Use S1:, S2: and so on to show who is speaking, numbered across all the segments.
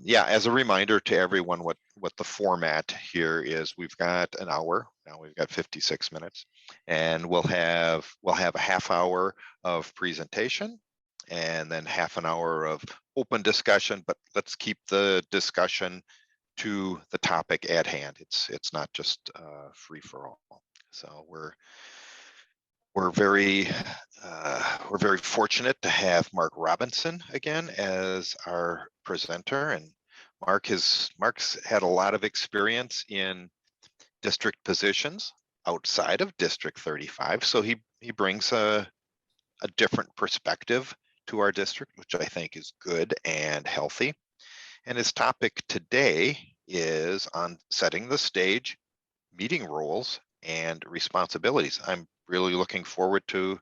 S1: Yeah, as a reminder to everyone what the format here is, we've got an hour, now we've got 56 minutes, and we'll have a half hour of presentation and then half an hour of open discussion, but let's keep the discussion to the topic at hand. It's not just free for all. So we're very fortunate to have Mark Robinson again as our presenter, and Mark's had a lot of experience in district positions outside of District 35, so he brings a different perspective to our district, which I think is good and healthy. And his topic today is on setting the stage, meeting roles, and responsibilities. I'm really looking forward to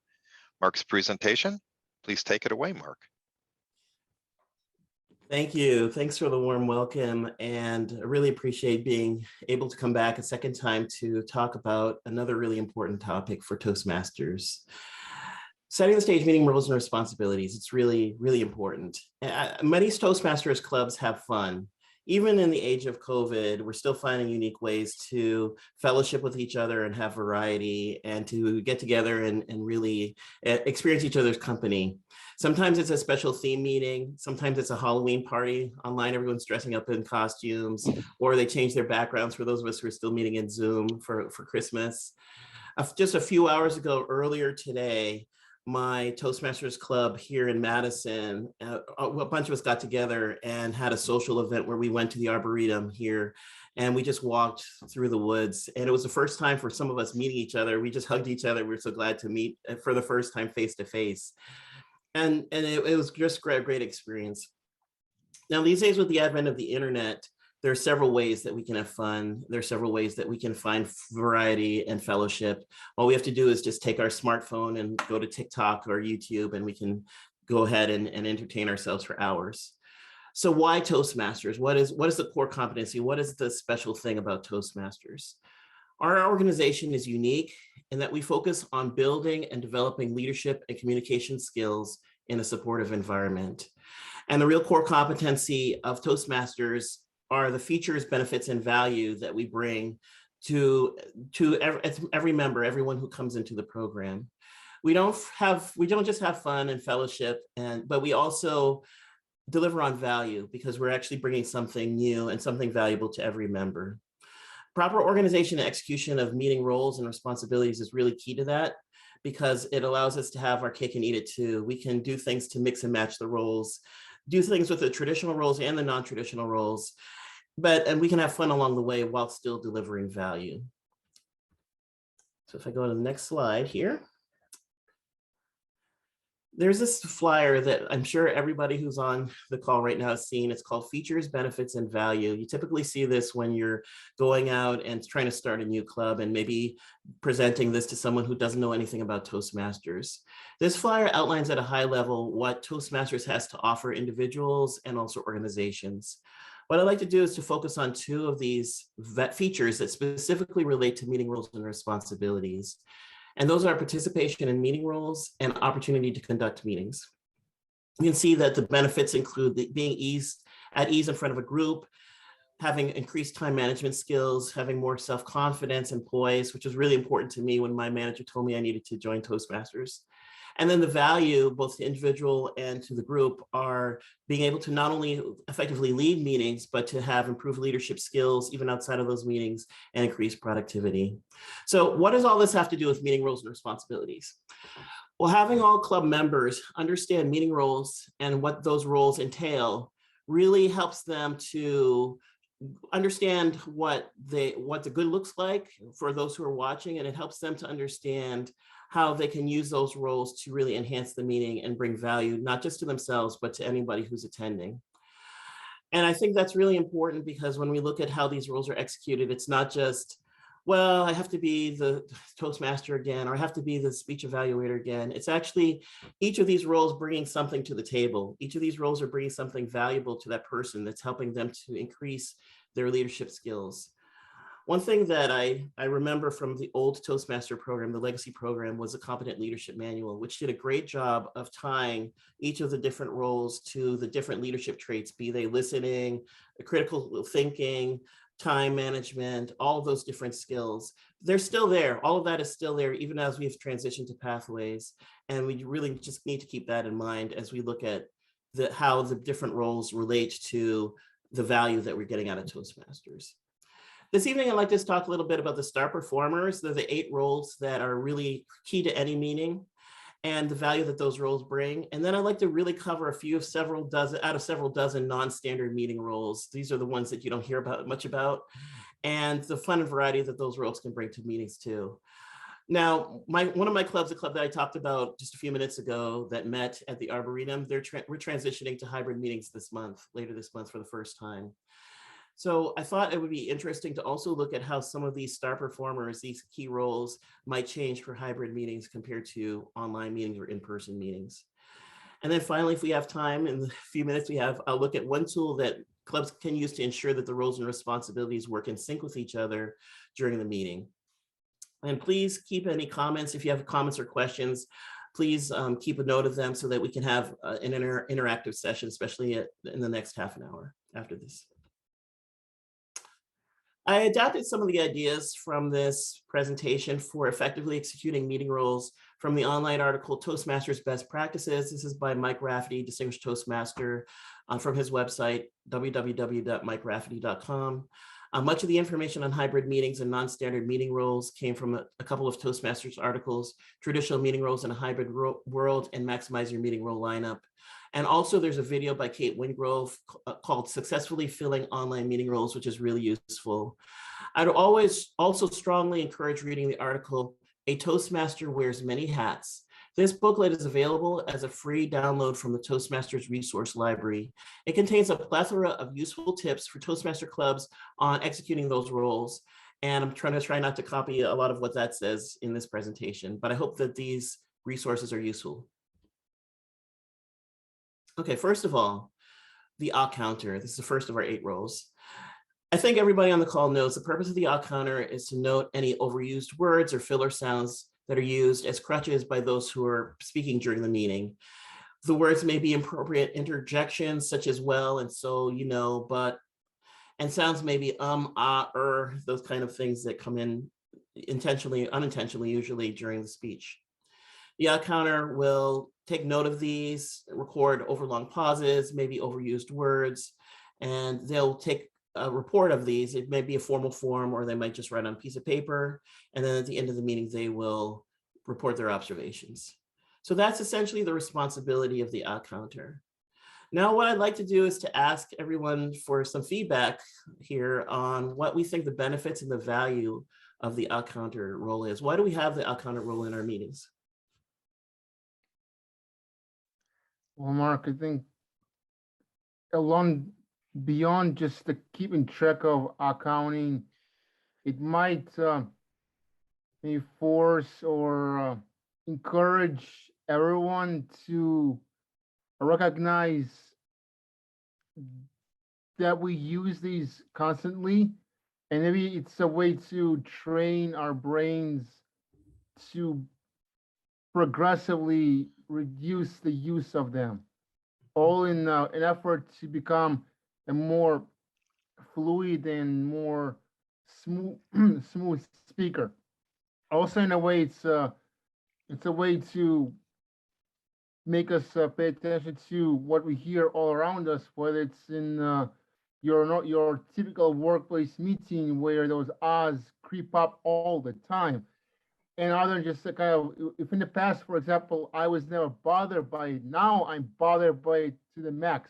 S1: Mark's presentation. Please take it away, Mark.
S2: Thank you. Thanks for the warm welcome. And I really appreciate being able to come back a second time to talk about another really important topic for Toastmasters. Setting the stage, meeting roles and responsibilities. It's really, really important. Many Toastmasters clubs have fun. Even in the age of COVID, we're still finding unique ways to fellowship with each other and have variety and to get together and really experience each other's company. Sometimes it's a special theme meeting. Sometimes it's a Halloween party. Online, everyone's dressing up in costumes, or they change their backgrounds for those of us who are still meeting in Zoom for Christmas. Just a few hours ago, earlier today, my Toastmasters Club here in Madison, a bunch of us got together and had a social event where we went to the Arboretum here and we just walked through the woods. And it was the first time for some of us meeting each other. We just hugged each other. We were so glad to meet for the first time face to face. And it was just a great experience. Now, these days with the advent of the internet, there are several ways that we can have fun. There are several ways that we can find variety and fellowship. All we have to do is just take our smartphone and go to TikTok or YouTube, and we can go ahead and entertain ourselves for hours. So why Toastmasters? What is the core competency? What is the special thing about Toastmasters? Our organization is unique in that we focus on building and developing leadership and communication skills in a supportive environment. And the real core competency of Toastmasters are the features, benefits, and value that we bring to every member, everyone who comes into the program. We don't just have fun and fellowship, but we also deliver on value because we're actually bringing something new and something valuable to every member. Proper organization and execution of meeting roles and responsibilities is really key to that because it allows us to have our cake and eat it too. We can do things to mix and match the roles, do things with the traditional roles and the non-traditional roles, and we can have fun along the way while still delivering value. So if I go to the next slide here, there's this flyer that I'm sure everybody who's on the call right now has seen. It's called Features, Benefits, and Value. You typically see this when you're going out and trying to start a new club and maybe presenting this to someone who doesn't know anything about Toastmasters. This flyer outlines at a high level what Toastmasters has to offer individuals and also organizations. What I'd like to do is to focus on two of these features that specifically relate to meeting roles and responsibilities. And those are participation in meeting roles and opportunity to conduct meetings. You can see that the benefits include being at ease in front of a group, having increased time management skills, having more self-confidence and poise, which was really important to me when my manager told me I needed to join Toastmasters. And then the value, both to individual and to the group, are being able to not only effectively lead meetings, but to have improved leadership skills, even outside of those meetings, and increase productivity. So what does all this have to do with meeting roles and responsibilities? Well, having all club members understand meeting roles and what those roles entail really helps them to understand what the good looks like for those who are watching, and it helps them to understand how they can use those roles to really enhance the meeting and bring value, not just to themselves, but to anybody who's attending. And I think that's really important because when we look at how these roles are executed, it's not just, well, I have to be the Toastmaster again, or I have to be the speech evaluator again. It's actually each of these roles bringing something to the table. Each of these roles are bringing something valuable to that person that's helping them to increase their leadership skills. One thing that I remember from the old Toastmaster program, the legacy program, was the Competent Leadership Manual, which did a great job of tying each of the different roles to the different leadership traits, be they listening, critical thinking, time management, all of those different skills. They're still there. All of that is still there, even as we've transitioned to pathways. And we really just need to keep that in mind as we look at how the different roles relate to the value that we're getting out of Toastmasters. This evening, I'd like to talk a little bit about the star performers. They're the 8 roles that are really key to any meeting and the value that those roles bring. And then I'd like to really cover a few of several dozen non-standard meeting roles. These are the ones that you don't hear much about, and the fun and variety that those roles can bring to meetings too. Now, one of my clubs, the club that I talked about just a few minutes ago that met at the Arboretum, we're transitioning to hybrid meetings later this month for the first time. So I thought it would be interesting to also look at how some of these star performers, these key roles, might change for hybrid meetings compared to online meetings or in-person meetings. And then finally, if we have time in the few minutes we have, I'll look at one tool that clubs can use to ensure that the roles and responsibilities work in sync with each other during the meeting. And please keep any comments. If you have comments or questions, please keep a note of them so that we can have an interactive session, especially in the next half an hour after this. I adapted some of the ideas from this presentation for effectively executing meeting roles from the online article Toastmasters Best Practices. This is by Mike Rafferty, Distinguished Toastmaster, from his website, www.mikerafferty.com. Much of the information on hybrid meetings and non-standard meeting roles came from a couple of Toastmasters articles, Traditional Meeting Roles in a Hybrid World and Maximize Your Meeting Role Lineup. And also there's a video by Kate Wingrove called Successfully Filling Online Meeting Roles, which is really useful. I'd always also strongly encourage reading the article, A Toastmaster Wears Many Hats. This booklet is available as a free download from the Toastmasters Resource Library. It contains a plethora of useful tips for Toastmaster clubs on executing those roles. And I'm trying not to copy a lot of what that says in this presentation, but I hope that these resources are useful. Okay, first of all, the counter. This is the first of our 8 roles. I think everybody on the call knows the purpose of the counter is to note any overused words or filler sounds that are used as crutches by those who are speaking during the meeting. The words may be appropriate interjections such as well and so, you know, but, and sounds may be those kind of things that come in intentionally, unintentionally, usually during the speech. The counter will take note of these, record overlong pauses, maybe overused words, and they'll take a report of these. It may be a formal form, or they might just write on a piece of paper. And then at the end of the meeting, they will report their observations. So that's essentially the responsibility of the counter. Now, what I'd like to do is to ask everyone for some feedback here on what we think the benefits and the value of the counter role is. Why do we have the counter role in our meetings?
S3: Well, Mark, I think beyond just the keeping track of accounting, it might maybe force or encourage everyone to recognize that we use these constantly, and maybe it's a way to train our brains to progressively reduce the use of them, all in an effort to become a more fluid and more smooth speaker. Also, in a way, it's a way to make us pay attention to what we hear all around us, whether it's in your typical workplace meeting where those ahs creep up all the time. And other than just kind of, if in the past, for example, I was never bothered by it, now I'm bothered by it to the max.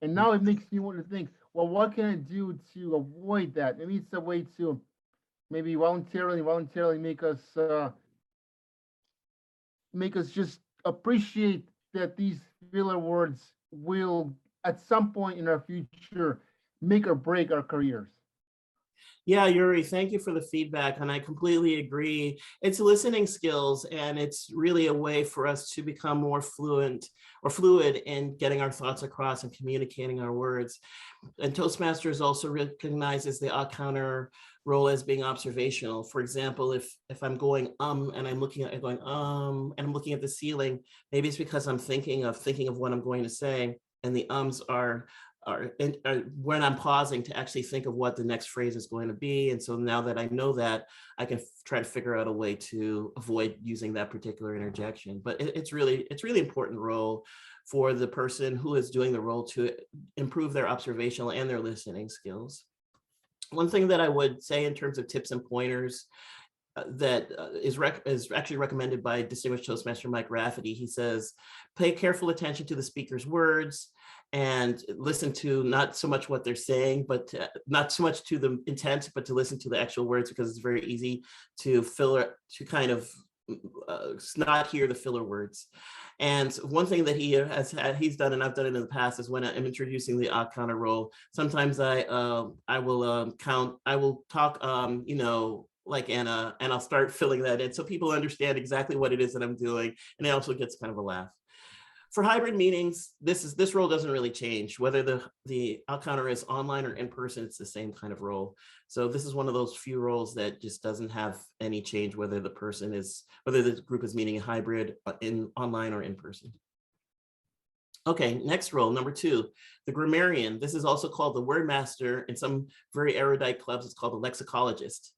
S3: And now it makes me want to think, well, what can I do to avoid that? Maybe it's a way to maybe voluntarily make us just appreciate that these filler words will, at some point in our future, make or break our careers.
S2: Yeah, Yuri, thank you for the feedback. And I completely agree. It's listening skills, and it's really a way for us to become more fluid in getting our thoughts across and communicating our words. And Toastmasters also recognizes the counter role as being observational. For example, if I'm going and I'm looking at going and I'm looking at the ceiling, maybe it's because I'm thinking of what I'm going to say, and the ums are when I'm pausing to actually think of what the next phrase is going to be. And so now that I know that, I can try to figure out a way to avoid using that particular interjection. But it's really important role for the person who is doing the role to improve their observational and their listening skills. One thing that I would say in terms of tips and pointers that is actually recommended by Distinguished Toastmaster Mike Rafferty. He says, pay careful attention to the speaker's words and listen to not so much what they're saying, but not so much to the intent, but to listen to the actual words, because it's very easy to kind of not hear the filler words. And one thing that he's done, and I've done it in the past, is when I'm introducing the odd counter role, sometimes I will talk, you know, like Anna, and I'll start filling that in so people understand exactly what it is that I'm doing, and it also gets kind of a laugh. For hybrid meetings, this role doesn't really change. Whether the out counter is online or in person, it's the same kind of role. So this is one of those few roles that just doesn't have any change whether the group is meeting a hybrid in online or in person. Okay, next role, number 2, the grammarian. This is also called the word master. In some very erudite clubs, it's called the lexicologist.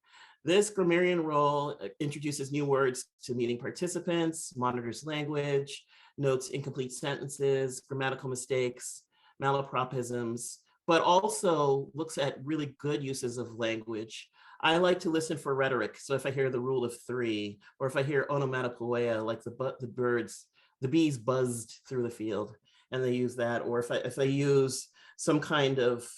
S2: This grammarian role introduces new words to meeting participants, monitors language, notes incomplete sentences, grammatical mistakes, malapropisms, but also looks at really good uses of language. I like to listen for rhetoric. So if I hear the rule of 3, or if I hear onomatopoeia, like the bees buzzed through the field, and they use that, or if they use some kind of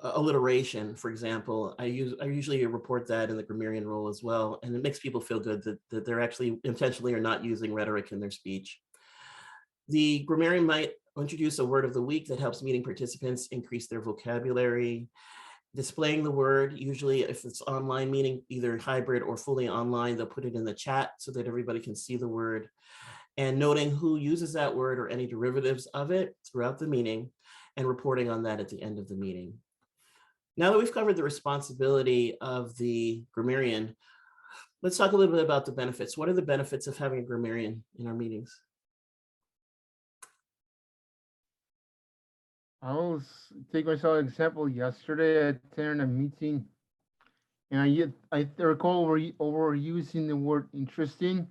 S2: alliteration, for example, I usually report that in the grammarian role as well, and it makes people feel good that they're actually intentionally or not using rhetoric in their speech. The grammarian might introduce a word of the week that helps meeting participants increase their vocabulary. Displaying the word, usually if it's online meeting, either hybrid or fully online, they'll put it in the chat so that everybody can see the word. And noting who uses that word or any derivatives of it throughout the meeting, and reporting on that at the end of the meeting. Now that we've covered the responsibility of the grammarian, let's talk a little bit about the benefits. What are the benefits of having a grammarian in our meetings?
S3: I'll take myself an example. Yesterday, I attended a meeting, and I recall overusing the word interesting,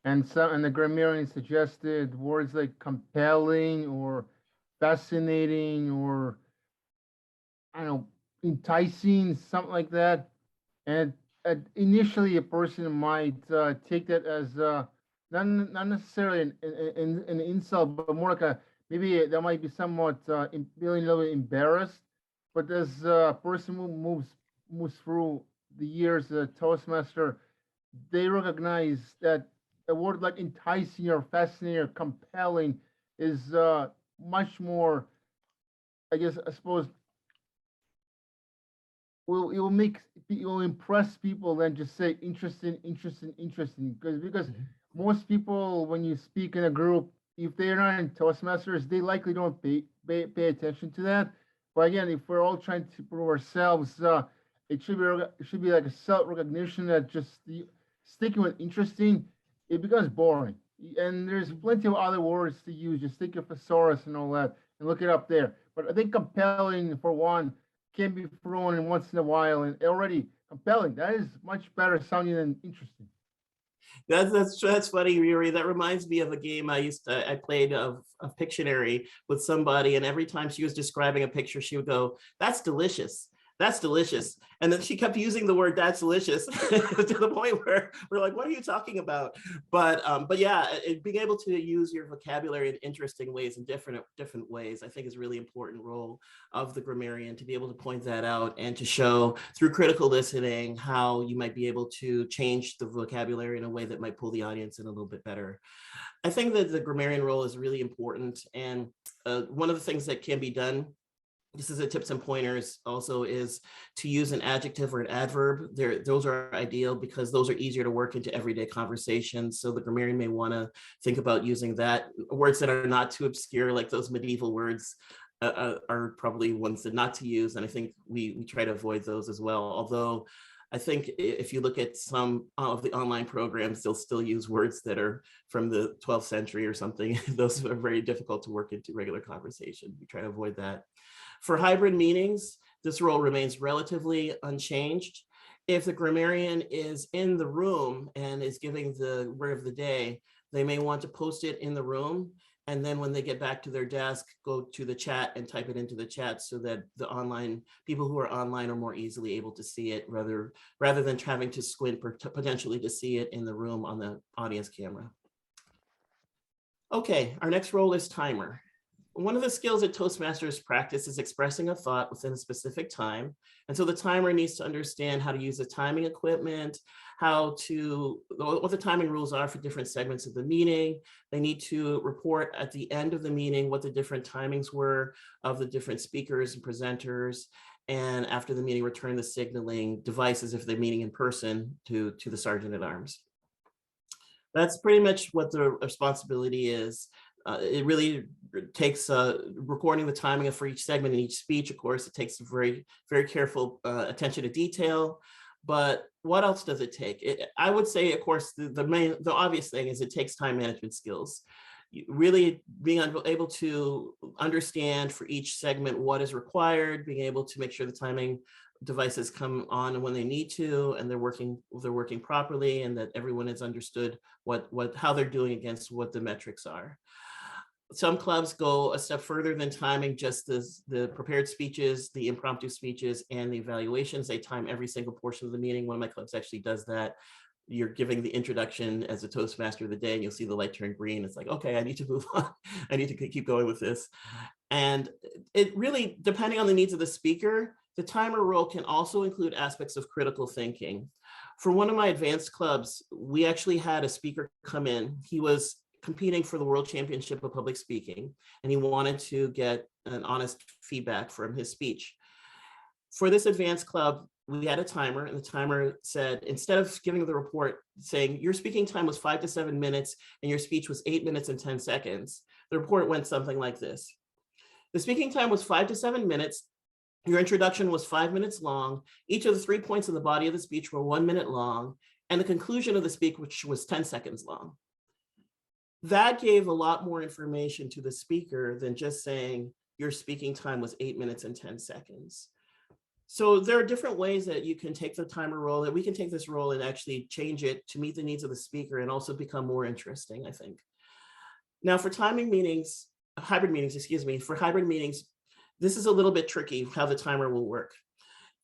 S3: and the grammarian suggested words like compelling or fascinating or, I don't know, enticing, something like that. And initially, a person might take that as not necessarily an insult, but more like maybe that might be somewhat feeling a little bit embarrassed. But as a person who moves through the years as a Toastmaster, they recognize that a word like enticing or fascinating or compelling is much more, I suppose, it will impress people than just say interesting. Because most people, when you speak in a group, if they're not in Toastmasters, they likely don't pay attention to that. But again, if we're all trying to prove ourselves, it should be like a self-recognition that just sticking with interesting, it becomes boring. And there's plenty of other words to use. Just think of thesaurus and all that, and look it up there. But I think compelling, for one, can be thrown in once in a while, and already compelling. That is much better sounding than interesting.
S2: That's funny, Yuri. That reminds me of a game I played of Pictionary with somebody, and every time she was describing a picture, she would go, "That's delicious. That's delicious." And then she kept using the word "that's delicious" to the point where we're like, what are you talking about? But yeah, being able to use your vocabulary in interesting ways, in different ways, I think is a really important role of the grammarian, to be able to point that out and to show through critical listening how you might be able to change the vocabulary in a way that might pull the audience in a little bit better. I think that the grammarian role is really important. And one of the things that can be done, this is a tips and pointers also, is to use an adjective or an adverb. Those are ideal because those are easier to work into everyday conversations. So the grammarian may want to think about using that. Words that are not too obscure, like those medieval words are probably ones that not to use. And I think we try to avoid those as well. Although I think if you look at some of the online programs, they'll still use words that are from the 12th century or something. Those are very difficult to work into regular conversation. We try to avoid that. For hybrid meetings, this role remains relatively unchanged. If the grammarian is in the room and is giving the word of the day, they may want to post it in the room. And then when they get back to their desk, go to the chat and type it into the chat so that the online people who are online are more easily able to see it rather than having to squint potentially to see it in the room on the audience camera. Okay, our next role is timer. One of the skills that Toastmasters practice is expressing a thought within a specific time. And so the timer needs to understand how to use the timing equipment, what the timing rules are for different segments of the meeting. They need to report at the end of the meeting what the different timings were of the different speakers and presenters. And after the meeting, return the signaling devices if they're meeting in person to the sergeant at arms. That's pretty much what the responsibility is. It really takes recording the timing for each segment in each speech. Of course, it takes very, very careful attention to detail. But what else does it take? I would say, of course, the obvious thing is it takes time management skills. Really being able to understand for each segment what is required, being able to make sure the timing devices come on when they need to, and they're working properly, and that everyone has understood how they're doing against what the metrics are. Some clubs go a step further than timing just the prepared speeches, the impromptu speeches, and the evaluations. They time every single portion of the meeting. One of my clubs actually does that. You're giving the introduction as a Toastmaster of the day, and you'll see the light turn green. It's like, okay, I need to move on. I need to keep going with this. And it really, depending on the needs of the speaker, the timer role can also include aspects of critical thinking. For one of my advanced clubs, we actually had a speaker come in. He was competing for the World Championship of Public Speaking, and he wanted to get an honest feedback from his speech. For this advanced club, we had a timer, and the timer said, instead of giving the report saying your speaking time was 5 to 7 minutes and your speech was 8 minutes and 10 seconds, the report went something like this. The speaking time was 5 to 7 minutes. Your introduction was 5 minutes long. Each of the 3 points in the body of the speech were 1 minute long, and the conclusion of the speech, which was 10 seconds long. That gave a lot more information to the speaker than just saying your speaking time was 8 minutes and 10 seconds. So there are different ways that you can take the timer role, that we can take this role and actually change it to meet the needs of the speaker and also become more interesting, I think. Now for hybrid meetings, this is a little bit tricky how the timer will work.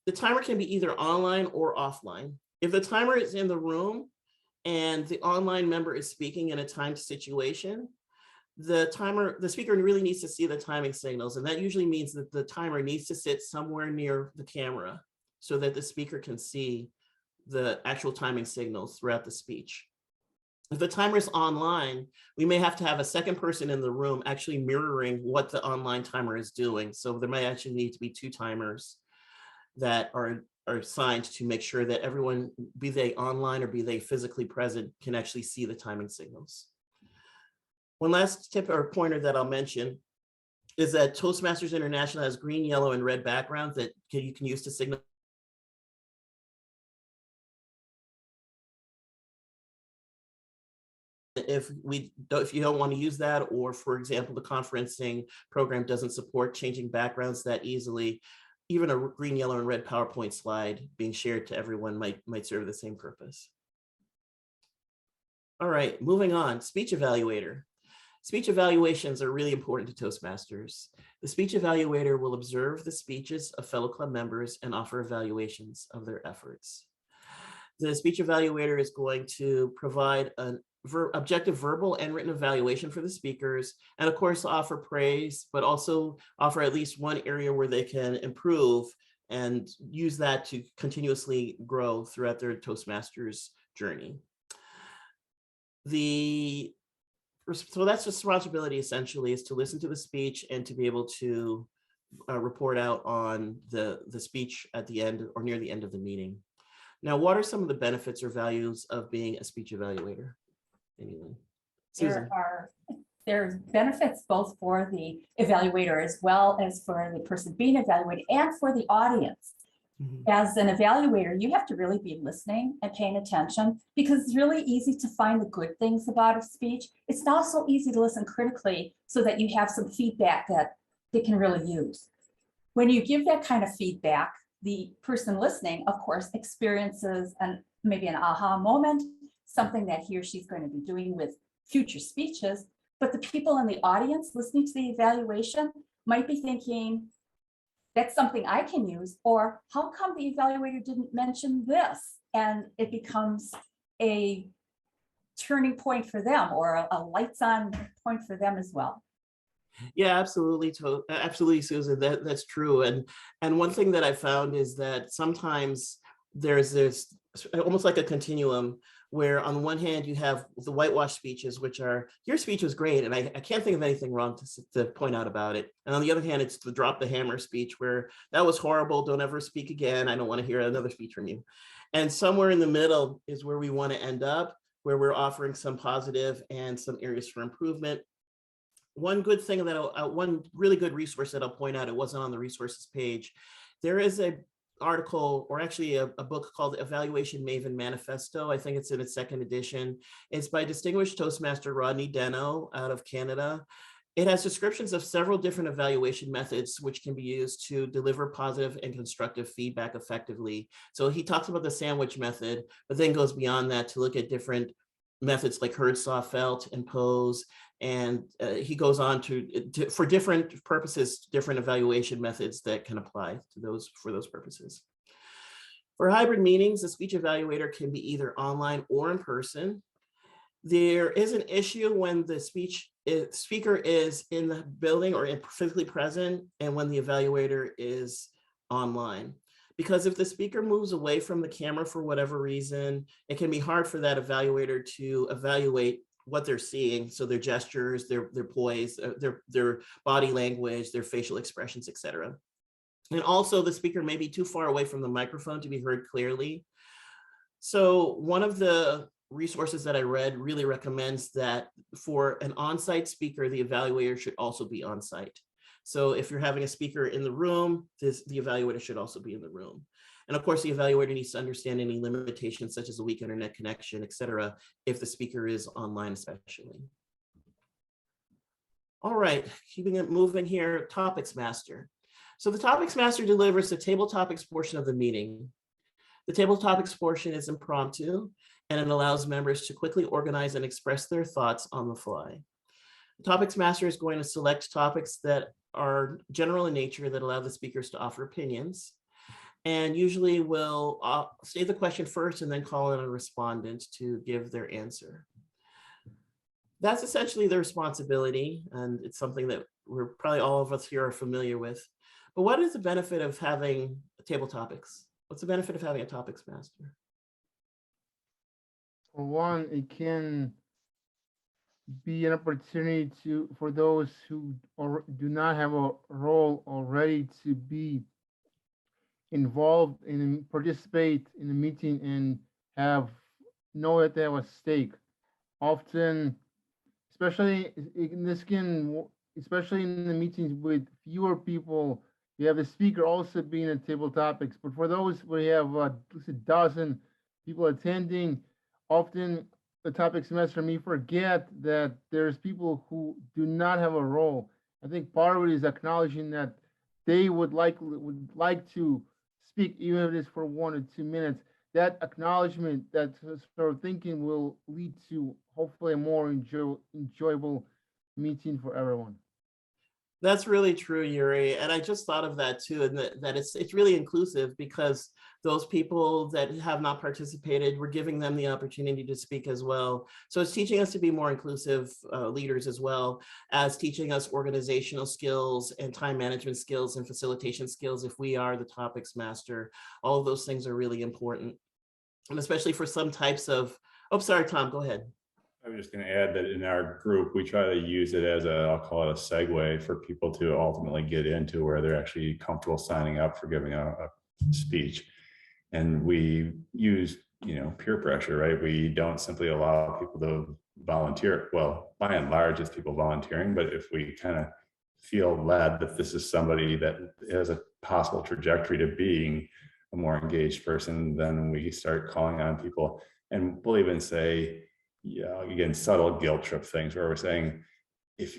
S2: The timer can be either online or offline. If the timer is in the room and the online member is speaking in a timed situation, the speaker really needs to see the timing signals. And that usually means that the timer needs to sit somewhere near the camera so that the speaker can see the actual timing signals throughout the speech. If the timer is online, we may have to have a second person in the room actually mirroring what the online timer is doing. So there might actually need to be 2 timers that are assigned to make sure that everyone, be they online or be they physically present, can actually see the timing signals. One last tip or pointer that I'll mention is that Toastmasters International has green, yellow, and red backgrounds that you can use to signal. If you don't want to use that, or for example, the conferencing program doesn't support changing backgrounds that easily, even a green, yellow, and red PowerPoint slide being shared to everyone might serve the same purpose. All right, moving on, speech evaluator. Speech evaluations are really important to Toastmasters. The speech evaluator will observe the speeches of fellow club members and offer evaluations of their efforts. The speech evaluator is going to provide an objective verbal and written evaluation for the speakers, and of course offer praise, but also offer at least one area where they can improve and use that to continuously grow throughout their Toastmasters journey. So that's the responsibility essentially, is to listen to the speech and to be able to report out on the speech at the end or near the end of the meeting. Now, what are some of the benefits or values of being a speech evaluator? Anyone? Susan.
S4: there's benefits both for the evaluator as well as for the person being evaluated and for the audience. As an evaluator, you have to really be listening and paying attention, because it's really easy to find the good things about a speech. It's not so easy to listen critically so that you have some feedback that they can really use. When you give that kind of feedback, the person listening, of course, experiences maybe an aha moment, something that he or she's going to be doing with future speeches. But the people in the audience listening to the evaluation might be thinking, that's something I can use, or how come the evaluator didn't mention this? And it becomes a turning point for them, or a lights on point for them as well.
S2: Yeah, absolutely. Absolutely, Susan, that's true. And one thing that I found is that sometimes there's this almost like a continuum where on one hand you have the whitewash speeches, which are, your speech was great and I can't think of anything wrong to point out about it. And on the other hand, it's the drop the hammer speech where that was horrible, don't ever speak again, I don't want to hear another speech from you. And somewhere in the middle is where we want to end up, where we're offering some positive and some areas for improvement. One good thing that one really good resource that I'll point out, it wasn't on the resources page. There is a article, or actually a book called Evaluation Maven Manifesto. I think it's in its second edition. It's by Distinguished Toastmaster Rodney Deno out of Canada. It has descriptions of several different evaluation methods which can be used to deliver positive and constructive feedback effectively. So he talks about the sandwich method, but then goes beyond that to look at different methods like heard, saw, felt, and pose. And he goes on to for different purposes, different evaluation methods that can apply to those for those purposes. For hybrid meetings, the speech evaluator can be either online or in person. There is an issue when the speaker is in the building or physically present, and when the evaluator is online. Because if the speaker moves away from the camera for whatever reason, it can be hard for that evaluator to evaluate what they're seeing. So their gestures, their poise, their body language, their facial expressions, etc. And also the speaker may be too far away from the microphone to be heard clearly. So one of the resources that I read really recommends that for an on-site speaker, the evaluator should also be on-site. So if you're having a speaker in the room, the evaluator should also be in the room. And of course, the evaluator needs to understand any limitations such as a weak internet connection, et cetera, if the speaker is online especially. All right, keeping it moving here, Topics Master. So the Topics Master delivers the table topics portion of the meeting. The table topics portion is impromptu, and it allows members to quickly organize and express their thoughts on the fly. The Topics Master is going to select topics that are general in nature that allow the speakers to offer opinions, and usually will state the question first and then call in a respondent to give their answer. That's essentially the responsibility, and it's something that we're probably all of us here are familiar with. But what is the benefit of having table topics? What's the benefit of having a Topics Master?
S3: For one, it can be an opportunity for those who do not have a role already to be involved and participate in the meeting and know that they have a stake. Often, especially in the meetings with fewer people, you have the speaker also being at table topics. But for those where you have a dozen people attending, often the Topics Master may forget that there's people who do not have a role. I think part of it is acknowledging that they would like to speak, even if it is for 1 or 2 minutes. That acknowledgement, that sort of thinking will lead to hopefully a more enjoyable meeting for everyone.
S2: That's really true, Yuri. And I just thought of that too, and that it's really inclusive, because those people that have not participated, we're giving them the opportunity to speak as well. So it's teaching us to be more inclusive leaders, as well as teaching us organizational skills and time management skills and facilitation skills. If we are the Topics Master, all of those things are really important. And especially for some types of, oh, sorry, Tom, go ahead.
S5: I was just going to add that in our group, we try to use it as I'll call it a segue for people to ultimately get into where they're actually comfortable signing up for giving a speech. And we use peer pressure, right? We don't simply allow people to volunteer. Well, by and large, it's people volunteering, but if we kind of feel led that this is somebody that has a possible trajectory to being a more engaged person, then we start calling on people. And we'll even say, again, subtle guilt trip things where we're saying, if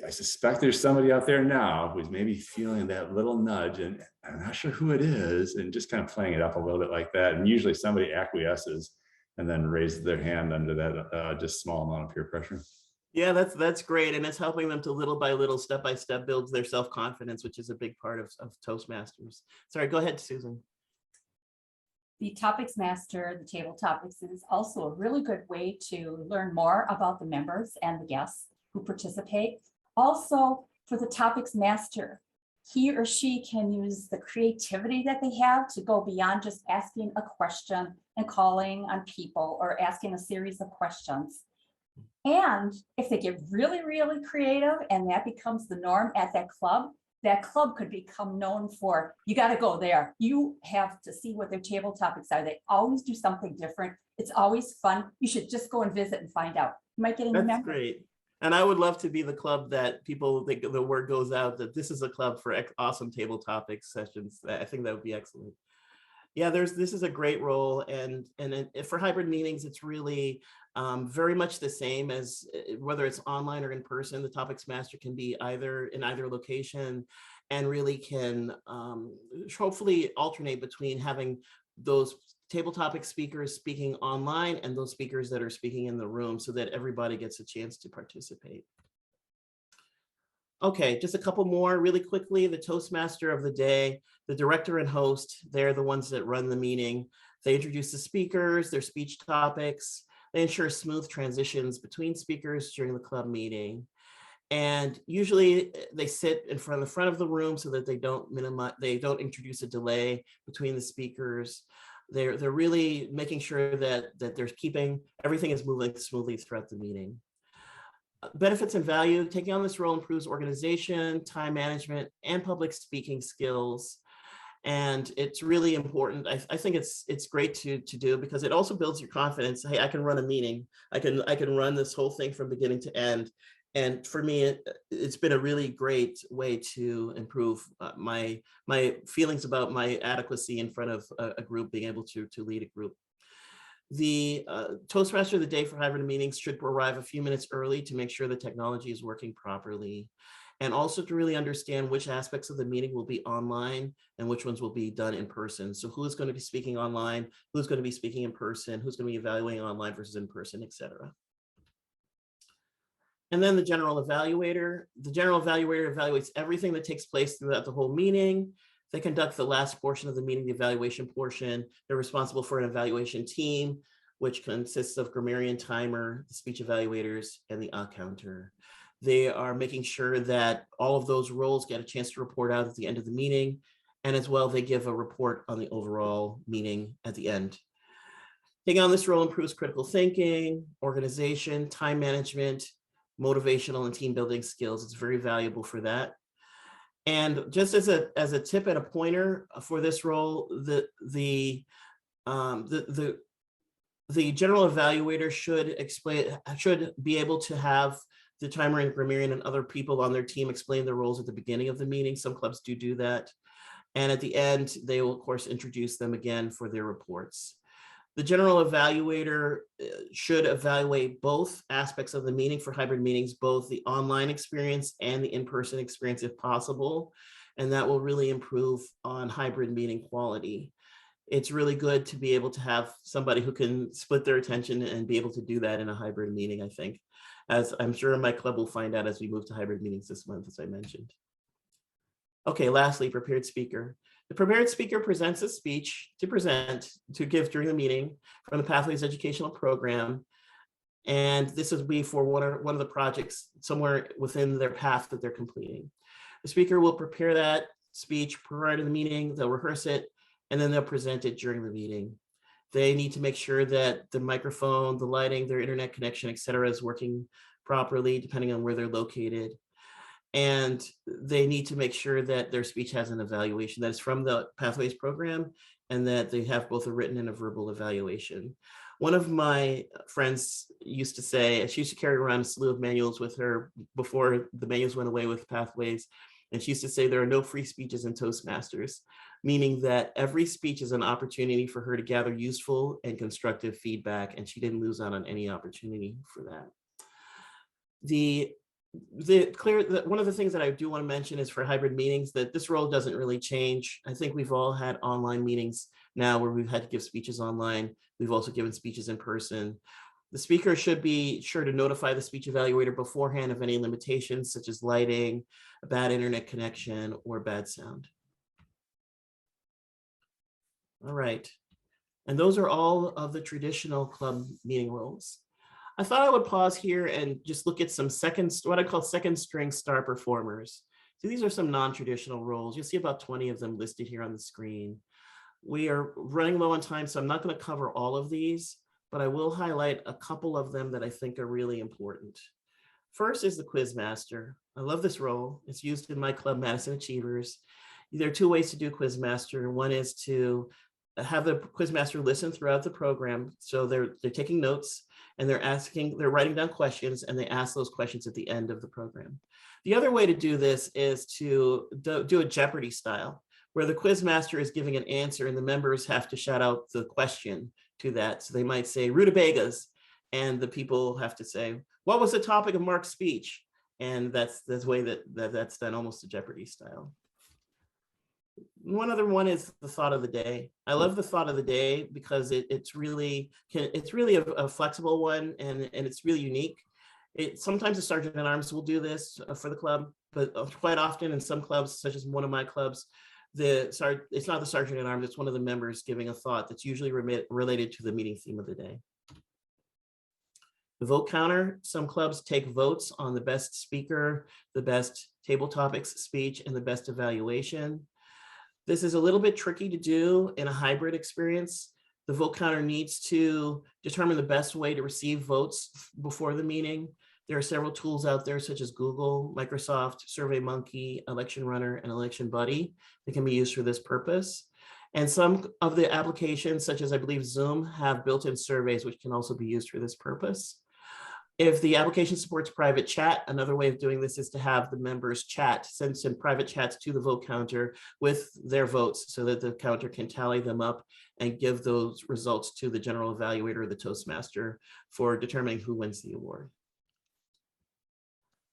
S5: I suspect there's somebody out there now who's maybe feeling that little nudge, and I'm not sure who it is, and just kind of playing it up a little bit like that. And usually somebody acquiesces and then raises their hand under that just small amount of peer pressure.
S2: Yeah, that's great. And it's helping them to little by little, step by step, builds their self-confidence, which is a big part of Toastmasters. Sorry, go ahead, Susan.
S4: The Topics Master, the table topics, is also a really good way to learn more about the members and the guests who participate. Also, for the Topics Master, he or she can use the creativity that they have to go beyond just asking a question and calling on people or asking a series of questions. And if they get really, really creative and that becomes the norm at that club could become known for, you got to go there. You have to see what their table topics are. They always do something different. It's always fun. You should just go and visit and find out. You might get a new member.
S2: That's great. And I would love to be the club that people think the word goes out that this is a club for awesome table topics sessions. I think that would be excellent. Yeah, this is a great role, and for hybrid meetings, it's really very much the same as whether it's online or in person. The Topics Master can be in either location, and really can hopefully alternate between having those table topic speakers speaking online and those speakers that are speaking in the room, so that everybody gets a chance to participate. Okay, just a couple more really quickly. The Toastmaster of the day, the director and host, they're the ones that run the meeting. They introduce the speakers, their speech topics. They ensure smooth transitions between speakers during the club meeting. And usually they sit in front of the room so that they don't introduce a delay between the speakers. They're really making sure that they're keeping everything is moving smoothly throughout the meeting. Benefits and value: taking on this role improves organization, time management, and public speaking skills. And it's really important. I think it's great to do, because it also builds your confidence. Hey, I can run a meeting. I can run this whole thing from beginning to end. And for me, it's been a really great way to improve my feelings about my adequacy in front of a group, being able to lead a group. The Toastmaster of the day for hybrid meetings should arrive a few minutes early to make sure the technology is working properly, and also to really understand which aspects of the meeting will be online and which ones will be done in person. So who's going to be speaking online, who's going to be speaking in person, who's going to be evaluating online versus in person, etc. And then the general evaluator. The general evaluator evaluates everything that takes place throughout the whole meeting. They conduct the last portion of the meeting, the evaluation portion. They're responsible for an evaluation team, which consists of grammarian, timer, the speech evaluators, and the counter. They are making sure that all of those roles get a chance to report out at the end of the meeting. And as well, they give a report on the overall meeting at the end. Taking on this role improves critical thinking, organization, time management, motivational and team building skills. It's very valuable for that. And just as a tip and a pointer for this role, the general evaluator should be able to have the timer and grammarian and other people on their team explain their roles at the beginning of the meeting. Some clubs do that. And at the end, they will, of course, introduce them again for their reports. The general evaluator should evaluate both aspects of the meeting for hybrid meetings, both the online experience and the in-person experience if possible. And that will really improve on hybrid meeting quality. It's really good to be able to have somebody who can split their attention and be able to do that in a hybrid meeting, I think, as I'm sure my club will find out as we move to hybrid meetings this month, as I mentioned. Okay, lastly, prepared speaker. The prepared speaker presents a speech to give during the meeting from the Pathways Educational Program. And this will be for one of the projects somewhere within their path that they're completing. The speaker will prepare that speech prior to the meeting, they'll rehearse it, and then they'll present it during the meeting. They need to make sure that the microphone, the lighting, their internet connection, et cetera, is working properly, depending on where they're located. And they need to make sure that their speech has an evaluation that is from the Pathways program and that they have both a written and a verbal evaluation. One of my friends used to say, she used to carry around a slew of manuals with her before the manuals went away with Pathways. And she used to say there are no free speeches in Toastmasters, meaning that every speech is an opportunity for her to gather useful and constructive feedback, and she didn't lose out on any opportunity for that. One of the things that I do want to mention is for hybrid meetings that this role doesn't really change. I think we've all had online meetings now where we've had to give speeches online. We've also given speeches in person. The speaker should be sure to notify the speech evaluator beforehand of any limitations such as lighting, a bad internet connection, or bad sound. All right. And those are all of the traditional club meeting roles. I thought I would pause here and just look at some what I call second string star performers. So these are some non-traditional roles. You'll see about 20 of them listed here on the screen. We are running low on time, so I'm not going to cover all of these, but I will highlight a couple of them that I think are really important. First is the quiz master. I love this role. It's used in my club, Madison Achievers. There are two ways to do quiz master. One is to have the quiz master listen throughout the program. So they're taking notes and they're writing down questions, and they ask those questions at the end of the program. The other way to do this is to do a Jeopardy style, where the quiz master is giving an answer and the members have to shout out the question to that. So they might say rutabagas, and the people have to say, what was the topic of Mark's speech? And that's the way that's done, almost a Jeopardy style. One other one is the thought of the day. I love the thought of the day because it's really a flexible one, and it's really unique. Sometimes the sergeant at arms will do this for the club, but quite often in some clubs, such as one of my clubs, it's not the sergeant at arms, it's one of the members giving a thought that's usually related to the meeting theme of the day. The vote counter, some clubs take votes on the best speaker, the best table topics speech, and the best evaluation. This is a little bit tricky to do in a hybrid experience. The vote counter needs to determine the best way to receive votes before the meeting. There are several tools out there such as Google, Microsoft, SurveyMonkey, Election Runner, and Election Buddy that can be used for this purpose. And some of the applications, such as I believe Zoom, have built-in surveys which can also be used for this purpose. If the application supports private chat, another way of doing this is to have the members send some private chats to the vote counter with their votes so that the counter can tally them up and give those results to the general evaluator or the Toastmaster for determining who wins the award.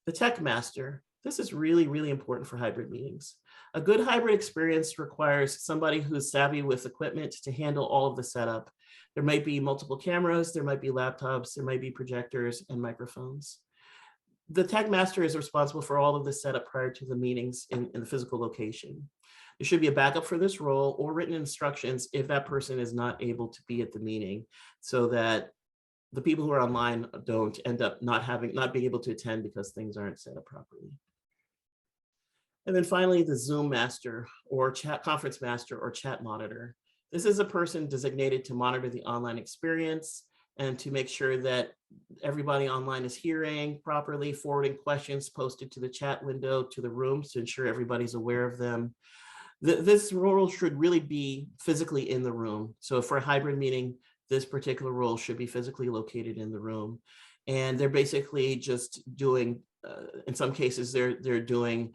S2: The tech master. This is really, really important for hybrid meetings. A good hybrid experience requires somebody who's savvy with equipment to handle all of the setup. There might be multiple cameras, there might be laptops, there might be projectors and microphones. The tech master is responsible for all of the setup prior to the meetings in the physical location. There should be a backup for this role or written instructions if that person is not able to be at the meeting, so that the people who are online don't end up not being able to attend because things aren't set up properly. And then finally, the Zoom master or chat conference master or chat monitor. This is a person designated to monitor the online experience and to make sure that everybody online is hearing properly, forwarding questions posted to the chat window to the rooms to ensure everybody's aware of them. This role should really be physically in the room. So for a hybrid meeting, this particular role should be physically located in the room. And they're basically just doing, in some cases, they're doing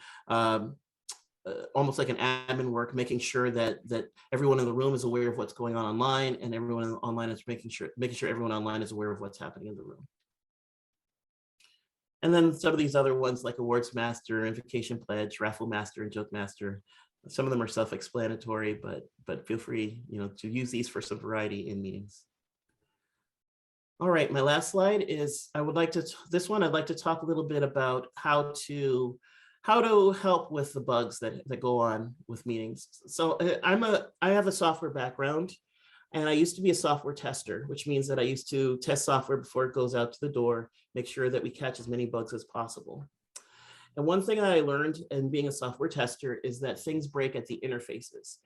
S2: almost like an admin work, making sure that everyone in the room is aware of what's going on online, and everyone online is making sure everyone online is aware of what's happening in the room. And then some of these other ones like Awards Master, Invocation Pledge, Raffle Master, and Joke Master. Some of them are self-explanatory, but feel free, to use these for some variety in meetings. All right, my last slide is I'd like to talk a little bit about how to help with the bugs that go on with meetings. So I have a software background, and I used to be a software tester, which means that I used to test software before it goes out to the door, make sure that we catch as many bugs as possible. And one thing that I learned in being a software tester is that things break at the interfaces.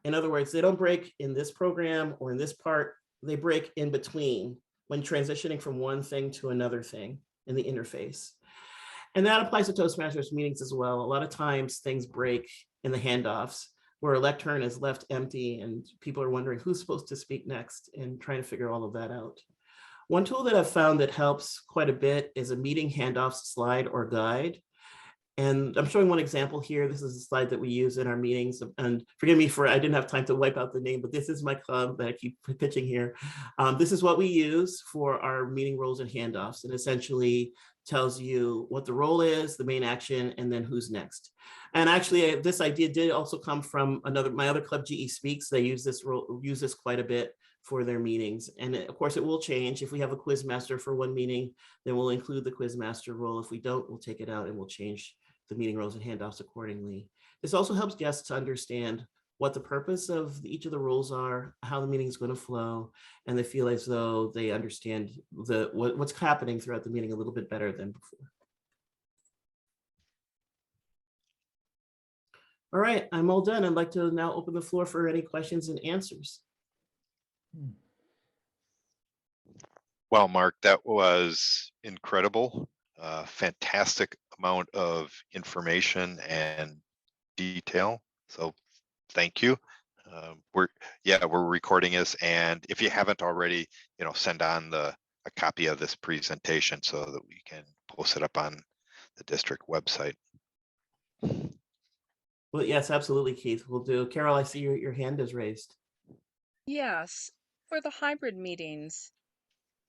S2: In other words, they don't break in this program or in this part, they break in between when transitioning from one thing to another thing in the interface. And that applies to Toastmasters meetings as well. A lot of times things break in the handoffs where a lectern is left empty and people are wondering who's supposed to speak next and trying to figure all of that out. One tool that I've found that helps quite a bit is a meeting handoff slide or guide. And I'm showing one example here. This is a slide that we use in our meetings. And forgive me for, I didn't have time to wipe out the name, but this is my club that I keep pitching here. This is what we use for our meeting roles and handoffs, and essentially tells you what the role is, the main action, and then who's next. And actually, this idea did also come from my other club, GE Speaks. They use this quite a bit for their meetings. And of course, it will change. If we have a quiz master for one meeting, then we'll include the quiz master role. If we don't, we'll take it out and we'll change the meeting roles and handoffs accordingly. This also helps guests to understand what the purpose of each of the roles are, how the meeting is going to flow, and they feel as though they understand what's happening throughout the meeting a little bit better than before. All right, I'm all done. I'd like to now open the floor for any questions and answers.
S1: Well, Mark, that was incredible. Fantastic amount of information and detail. So thank you. We're recording this, and if you haven't already, send on a copy of this presentation so that we can post it up on the district website.
S2: Well, yes, absolutely, Keith. We'll do. Carol, I see your hand is raised.
S6: Yes, for the hybrid meetings,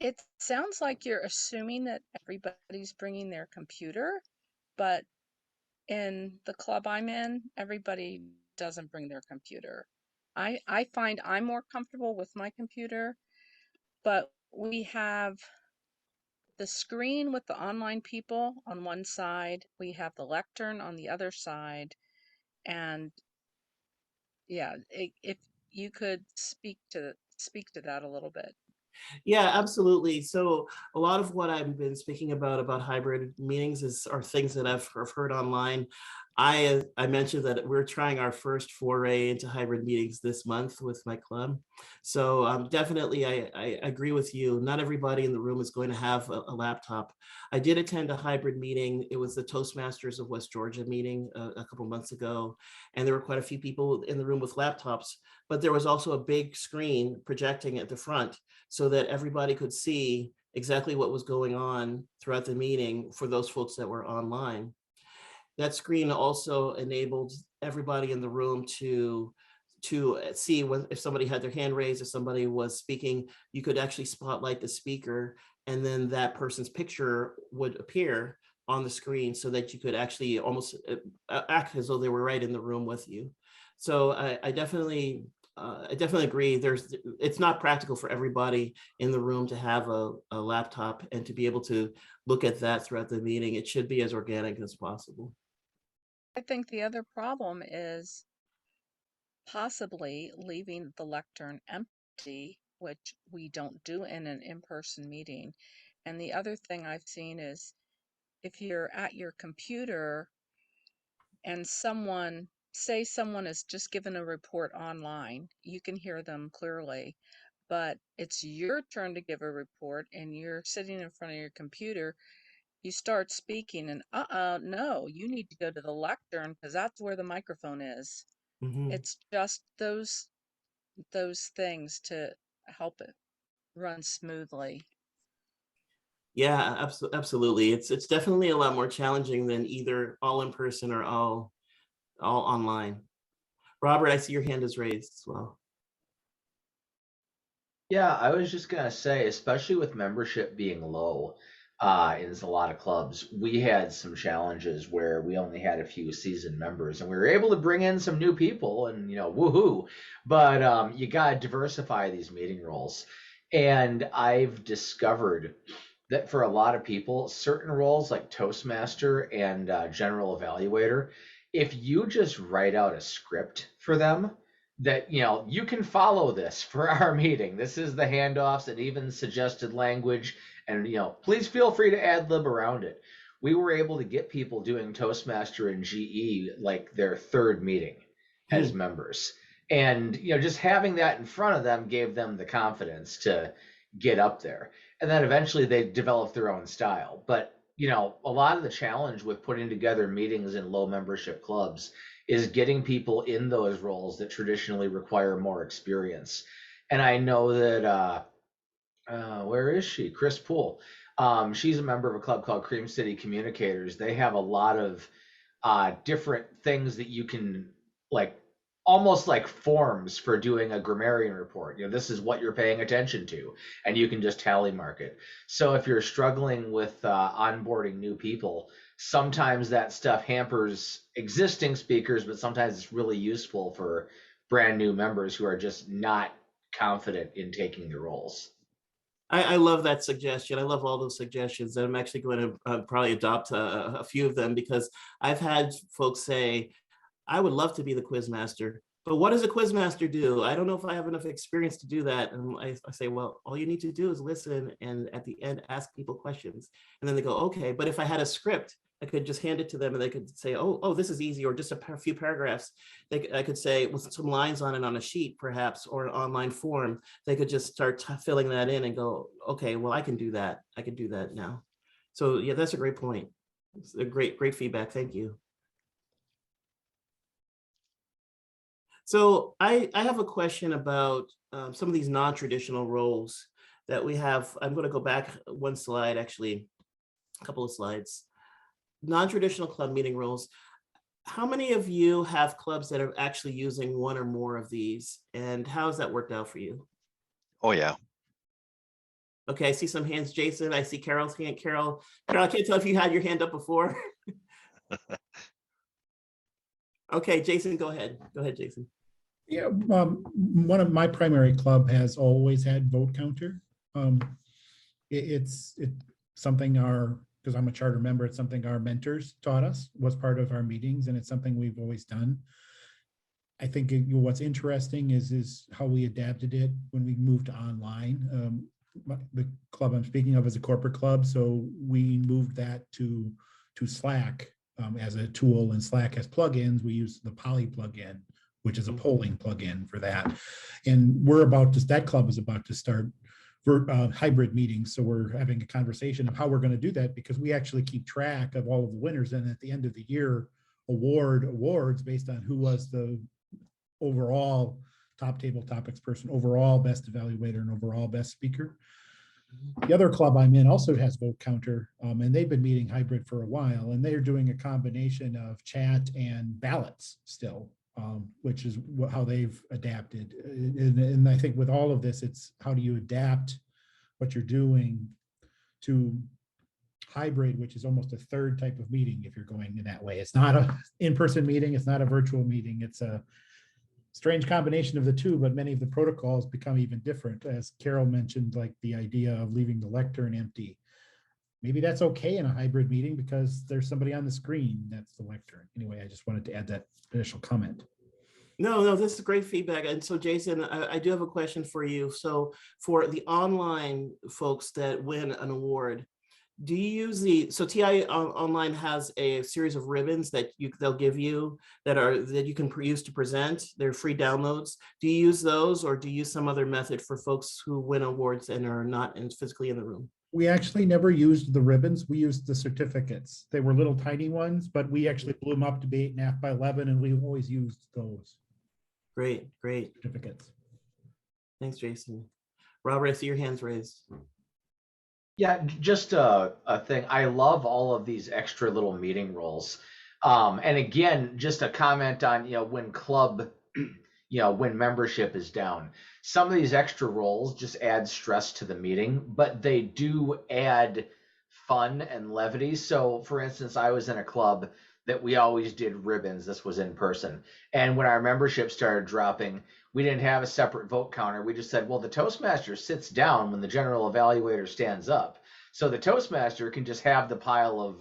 S6: it sounds like you're assuming that everybody's bringing their computer, but in the club I'm in, everybody doesn't bring their computer. I find I'm more comfortable with my computer, but we have the screen with the online people on one side, we have the lectern on the other side, and yeah, if you could speak to that a little bit.
S2: Yeah, absolutely. So a lot of what I've been speaking about hybrid meetings are things that I've heard online. I mentioned that we're trying our first foray into hybrid meetings this month with my club. So definitely, I agree with you. Not everybody in the room is going to have a laptop. I did attend a hybrid meeting. It was the Toastmasters of West Georgia meeting a couple months ago, and there were quite a few people in the room with laptops, but there was also a big screen projecting at the front so that everybody could see exactly what was going on throughout the meeting for those folks that were online. That screen also enabled everybody in the room to see if somebody had their hand raised, if somebody was speaking, you could actually spotlight the speaker, and then that person's picture would appear on the screen so that you could actually almost act as though they were right in the room with you. So I definitely agree. It's not practical for everybody in the room to have a laptop and to be able to look at that throughout the meeting. It should be as organic as possible.
S6: I think the other problem is possibly leaving the lectern empty, which we don't do in an in-person meeting. And the other thing I've seen is if you're at your computer and someone is just given a report online, you can hear them clearly, but it's your turn to give a report and you're sitting in front of your computer. You start speaking and no, you need to go to the lectern because that's where the microphone is.
S2: Mm-hmm.
S6: It's just those things to help it run smoothly.
S2: Yeah, absolutely. It's definitely a lot more challenging than either all in person or all online. Robert, I see your hand is raised as well.
S7: Yeah, I was just gonna say, especially with membership being low, in a lot of clubs, we had some challenges where we only had a few seasoned members, and we were able to bring in some new people, and woohoo! But you gotta diversify these meeting roles, and I've discovered that for a lot of people, certain roles like Toastmaster and General Evaluator, if you just write out a script for them that you can follow this for our meeting. This is the handoffs and even suggested language, and please feel free to ad lib around it. We were able to get people doing Toastmaster and GE like their third meeting as members, and just having that in front of them gave them the confidence to get up there, and then eventually they developed their own style. But a lot of the challenge with putting together meetings in low membership clubs is getting people in those roles that traditionally require more experience. And I know that where is she? Chris Poole. She's a member of a club called Cream City Communicators. They have a lot of different things that you can, like, almost like forms for doing a grammarian report. You know, this is what you're paying attention to, and you can just tally mark it. So if you're struggling with onboarding new people, sometimes that stuff hampers existing speakers, but sometimes it's really useful for brand new members who are just not confident in taking the roles.
S2: I love that suggestion. I love all those suggestions. And I'm actually going to probably adopt a few of them, because I've had folks say, I would love to be the quiz master, but what does a quiz master do? I don't know if I have enough experience to do that. And I say, well, all you need to do is listen, and at the end, ask people questions. And then they go, okay, but if I had a script, I could just hand it to them and they could say, oh, this is easy, or just a few paragraphs. I could say with some lines on it on a sheet, perhaps, or an online form. They could just start filling that in and go, okay, well, I can do that. I can do that now. So yeah, that's a great point. It's a great feedback. Thank you. So I have a question about some of these non-traditional roles that we have. I'm going to go back one slide, actually, a couple of slides. Non-traditional club meeting roles. How many of you have clubs that are actually using one or more of these, and how has that worked out for you?
S1: Oh, yeah.
S2: Okay, I see some hands, Jason. I see Carol's hand. Carol, I can't tell if you had your hand up before. Okay, Jason, go ahead. Go ahead, Jason.
S8: Yeah, one of my primary club has always had vote counter. It's something because I'm a charter member, it's something our mentors taught us, was part of our meetings, and it's something we've always done. I think what's interesting is how we adapted it when we moved to online. The club I'm speaking of is a corporate club, so we moved that to Slack as a tool, and Slack has plugins. We use the Poly plugin, which is a polling plugin for that. And that club is about to start hybrid meetings. So we're having a conversation of how we're going to do that, because we actually keep track of all of the winners. And at the end of the year, awards based on who was the overall top table topics person, overall best evaluator, and overall best speaker. The other club I'm in also has vote counter, and they've been meeting hybrid for a while, and they're doing a combination of chat and ballots still. Which is how they've adapted. And I think with all of this, it's how do you adapt what you're doing to hybrid, which is almost a third type of meeting if you're going in that way. It's not an in-person meeting, it's not a virtual meeting. It's a strange combination of the two, but many of the protocols become even different. As Carol mentioned, like the idea of leaving the lectern empty. Maybe that's okay in a hybrid meeting because there's somebody on the screen that's the lectern. Anyway, I just wanted to add that additional comment.
S2: No, this is great feedback. And so, Jason, I do have a question for you. So for the online folks that win an award, do you use so TI Online has a series of ribbons that they'll give you that you can use to present. They're free downloads. Do you use those, or do you use some other method for folks who win awards and are not physically in the room?
S8: We actually never used the ribbons. We used the certificates. They were little tiny ones, but we actually blew them up to be 8.5 by 11, and we've always used those.
S2: Great.
S8: Certificates.
S2: Thanks, Jason. Robert, I see your hands raised.
S7: Yeah, just a thing. I love all of these extra little meeting roles. And again, just a comment on, when club, when membership is down. Some of these extra roles just add stress to the meeting, but they do add fun and levity. So for instance, I was in a club that we always did ribbons. This was in person. And when our membership started dropping, we didn't have a separate vote counter. We just said, well, the Toastmaster sits down when the general evaluator stands up. So the Toastmaster can just have the pile of,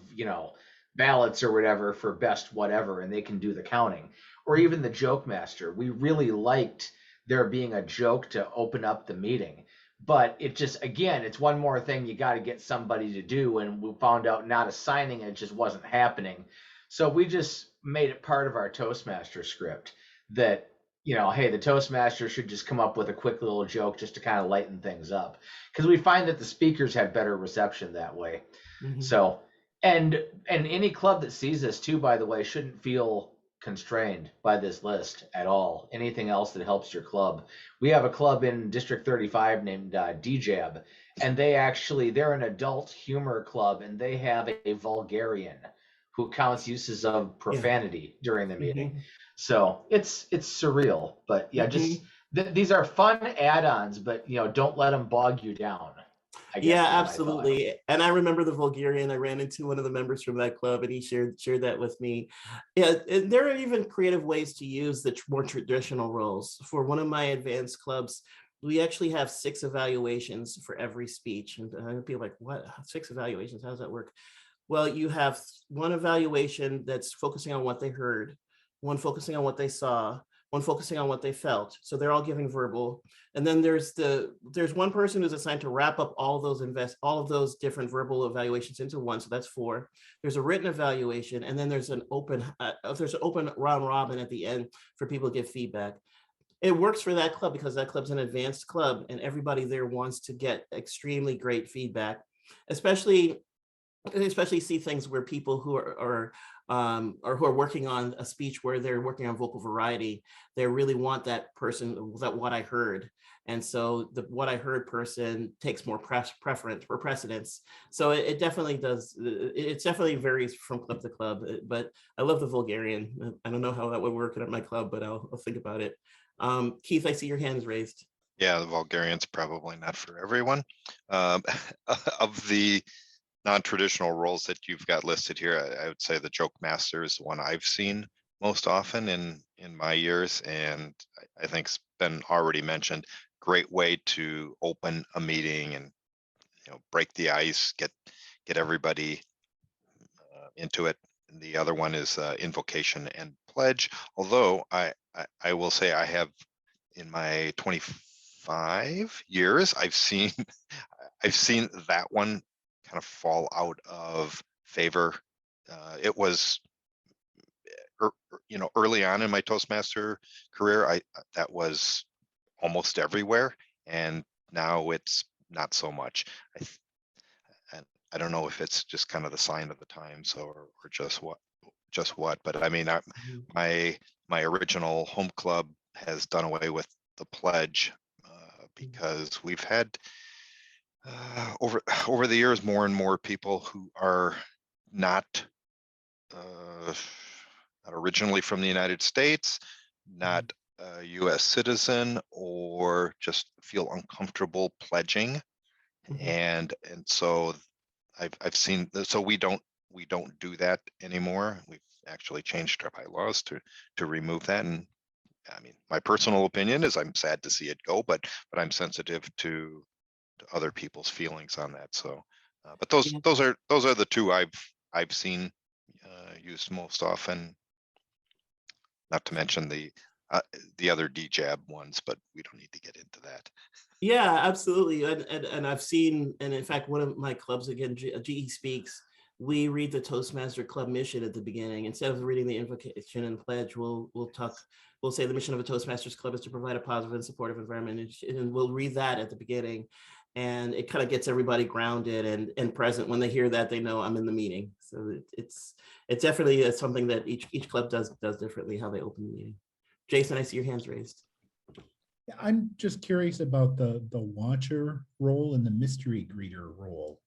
S7: ballots or whatever for best whatever, and they can do the counting. Or even the joke master. We really liked there being a joke to open up the meeting. But it just, again, it's one more thing you got to get somebody to do. And we found out not assigning it just wasn't happening. So we just made it part of our Toastmaster script that, hey, the Toastmaster should just come up with a quick little joke just to kind of lighten things up. Because we find that the speakers had better reception that way. Mm-hmm. So, and any club that sees this too, by the way, shouldn't feel constrained by this list at all. Anything else that helps your club. We have a club in District 35 named DJAB, and they're an adult humor club, and they have a vulgarian who counts uses of profanity during the meeting.
S2: Mhm.
S7: So it's surreal, but yeah, just these are fun add-ons, but don't let them bog you down. I guess
S2: Yeah,
S7: is my thought.
S2: absolutely. And I remember the Vulgarian. I ran into one of the members from that club, and he shared that with me. Yeah, and there are even creative ways to use the more traditional roles. For one of my advanced clubs, we actually have 6 evaluations for every speech. And people are like, what? 6 evaluations? How does that work? Well, you have one evaluation that's focusing on what they heard, one focusing on what they saw, one focusing on what they felt. So they're all giving verbal. And then there's one person who's assigned to wrap up all of those different verbal evaluations into one. So that's 4. There's a written evaluation, and then there's an open round robin at the end for people to give feedback. It works for that club because that club's an advanced club, and everybody there wants to get extremely great feedback, especially see things where people who are working on a speech where they're working on vocal variety, they really want that person, that what I heard. And so the what I heard person takes more preference or precedence. So it definitely does. It definitely varies from club to club, but I love the Vulgarian. I don't know how that would work at my club, but I'll think about it. Keith, I see your hands raised.
S1: Yeah, the Vulgarian's probably not for everyone. Of the non-traditional roles that you've got listed here, I would say the Joke Master is the one I've seen most often in my years, and I think it's been already mentioned. Great way to open a meeting and break the ice, get everybody into it. And the other one is invocation and pledge. Although I will say I have, in my 25 years, I've seen that one kind of fall out of favor. It was, early on in my Toastmaster career, that was almost everywhere, and now it's not so much. And I don't know if it's just kind of the sign of the times or just what. But I mean, my original home club has done away with the pledge because we've had over the years more and more people who are not originally from the United States, not a U.S. citizen, or just feel uncomfortable pledging, and so I've seen. So we don't do that anymore. We've actually changed our bylaws to remove that. And I mean, my personal opinion is I'm sad to see it go, but I'm sensitive to other people's feelings on that. So, but those are the 2 I've seen used most often. Not to mention the other DJAB ones, but we don't need to get into that.
S2: Yeah, absolutely. And I've seen, and in fact, one of my clubs, again, GE Speaks, we read the Toastmaster Club mission at the beginning. Instead of reading the invocation and pledge, we'll say the mission of a Toastmasters Club is to provide a positive and supportive environment. And we'll read that at the beginning. And it kind of gets everybody grounded and present. When they hear that, they know I'm in the meeting. So it's definitely something that each club does differently, how they open the meeting. Jason, I see your hands raised.
S8: I'm just curious about the watcher role and the mystery greeter role.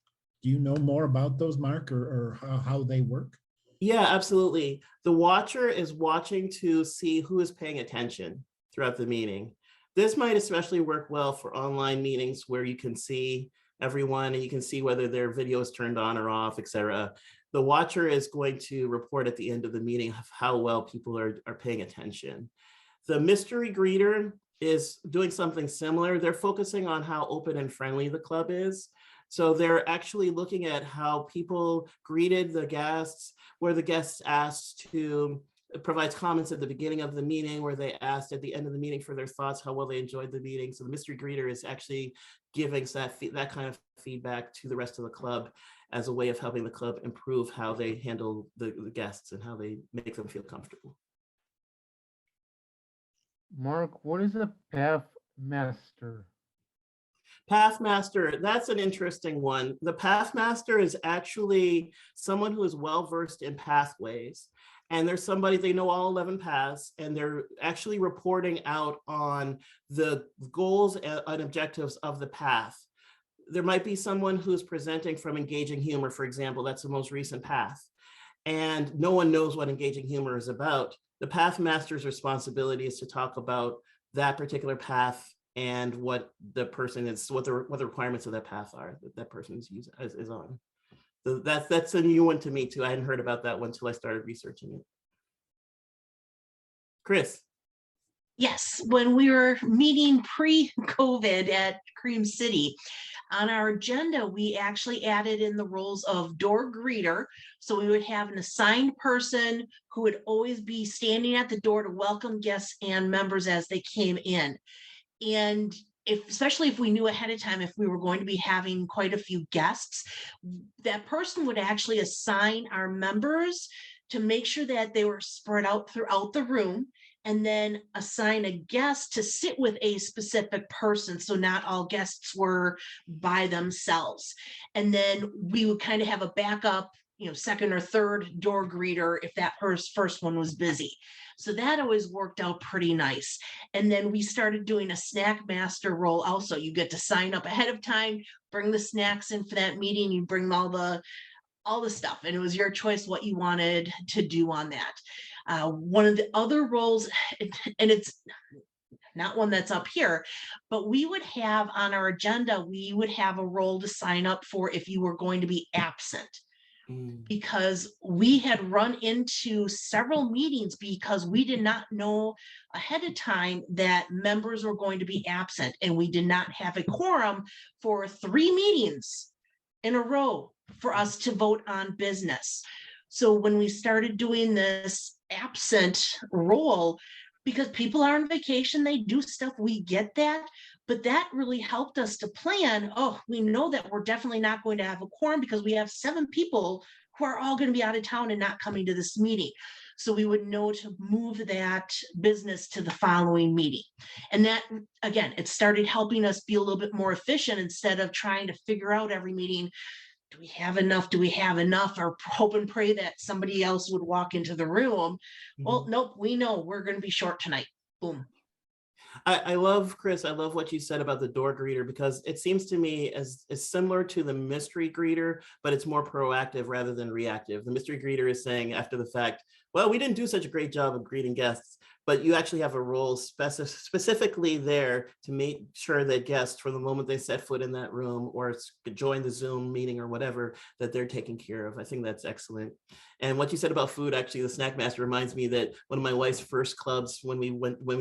S8: Do you know more about those, Mark, or how they work?
S2: Yeah, absolutely. The watcher is watching to see who is paying attention throughout the meeting. This might especially work well for online meetings where you can see everyone and you can see whether their video is turned on or off, etc. The watcher is going to report at the end of the meeting of how well people are paying attention. The mystery greeter is doing something similar. They're focusing on how open and friendly the club is. So they're actually looking at how people greeted the guests, where the guests asked to provide comments at the beginning of the meeting, where they asked at the end of the meeting for their thoughts, how well they enjoyed the meeting. So the mystery greeter is actually giving that kind of feedback to the rest of the club as a way of helping the club improve how they handle the guests and how they make them feel comfortable.
S3: Mark, what is a path master?
S2: Pathmaster, that's an interesting one. The Pathmaster is actually someone who is well-versed in pathways. and there's somebody, they know all 11 paths, and they're actually reporting out on the goals and objectives of the path. There might be someone who's presenting from engaging humor, for example. That's the most recent path. And no one knows what engaging humor is about. The path master's responsibility is to talk about that particular path and what the person is, what the requirements of that path are that that person is on. So that's a new one to me too. I hadn't heard about that one until I started researching it. Chris.
S9: Yes, when we were meeting pre-COVID at Cream City, on our agenda, we actually added in the roles of door greeter. So we would have an assigned person who would always be standing at the door to welcome guests and members as they came in. And especially if we knew ahead of time if we were going to be having quite a few guests, that person would actually assign our members to make sure that they were spread out throughout the room, and then assign a guest to sit with a specific person. So not all guests were by themselves. And then we would kind of have a backup, second or third door greeter if that first one was busy. So that always worked out pretty nice. And then we started doing a snack master role also. You get to sign up ahead of time, bring the snacks in for that meeting, you bring all the stuff, and it was your choice what you wanted to do on that. One of the other roles, and it's not one that's up here, but we would have on our agenda, we would have a role to sign up for if you were going to be absent. Because we had run into several meetings because we did not know ahead of time that members were going to be absent, and we did not have a quorum for 3 meetings in a row for us to vote on business. So when we started doing this absent role, because people are on vacation, they do stuff, we get that, but that really helped us to plan. Oh, we know that we're definitely not going to have a quorum because we have 7 people who are all going to be out of town and not coming to this meeting. So we would know to move that business to the following meeting. And that, again, it started helping us be a little bit more efficient instead of trying to figure out every meeting, do we have enough? Do we have enough? Or hope and pray that somebody else would walk into the room. Well, nope, we know we're going to be short tonight. Boom.
S2: I love, Chris, I love what you said about the door greeter, because it seems to me as similar to the mystery greeter, but it's more proactive rather than reactive. The mystery greeter is saying after the fact, well, we didn't do such a great job of greeting guests, but you actually have a role specifically there to make sure that guests, from the moment they set foot in that room or join the Zoom meeting or whatever, that they're taken care of. I think that's excellent. And what you said about food, actually, the snack master reminds me that one of my wife's first clubs, when we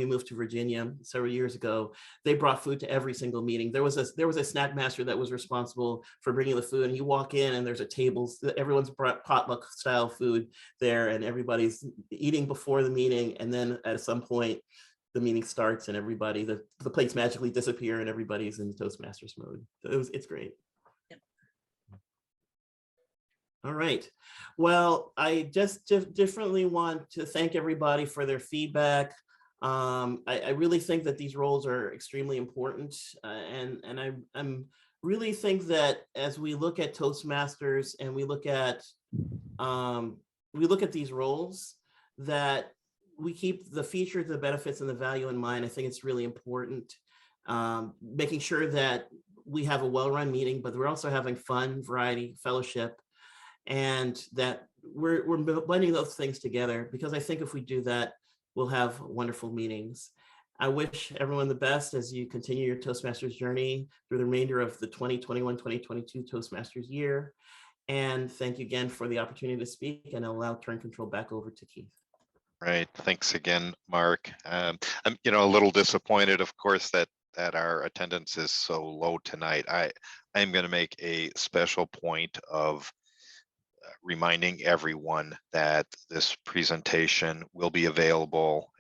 S2: moved to Virginia several years ago, they brought food to every single meeting. There was a snack master that was responsible for bringing the food, and you walk in and there's a table, everyone's brought potluck style food there, and everybody's eating before the meeting, and then at some point the meeting starts and everybody, the plates magically disappear and everybody's in Toastmasters mode. So it's great. All right. Well, I just differently want to thank everybody for their feedback. I really think that these roles are extremely important, and I'm really think that as we look at Toastmasters and we look at these roles, that we keep the features, the benefits, and the value in mind. I think it's really important, making sure that we have a well-run meeting, but we're also having fun, variety, fellowship, and that we're blending those things together, because I think if we do that, we'll have wonderful meetings. I wish everyone the best as you continue your Toastmasters journey through the remainder of the 2021-2022 Toastmasters year. And thank you again for the opportunity to speak, and I'll now turn control back over to Keith.
S1: Right. Thanks again, Mark. I'm a little disappointed, of course, that our attendance is so low tonight. I'm going to make a special point of reminding everyone that this presentation will be available,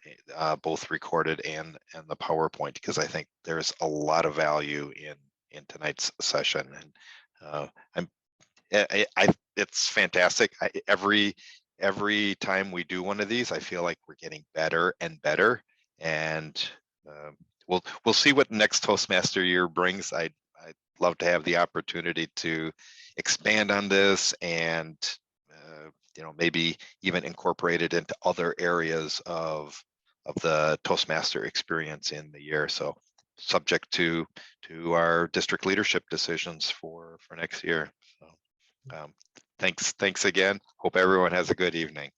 S1: both recorded and the PowerPoint, because I think there's a lot of value in tonight's session, and it's fantastic. Every time we do one of these, I feel like we're getting better and better, and we'll see what next Toastmaster year brings. I'd love to have the opportunity to expand on this and maybe even incorporated into other areas of the Toastmaster experience in the year. So subject to our district leadership decisions for next year. So thanks again. Hope everyone has a good evening.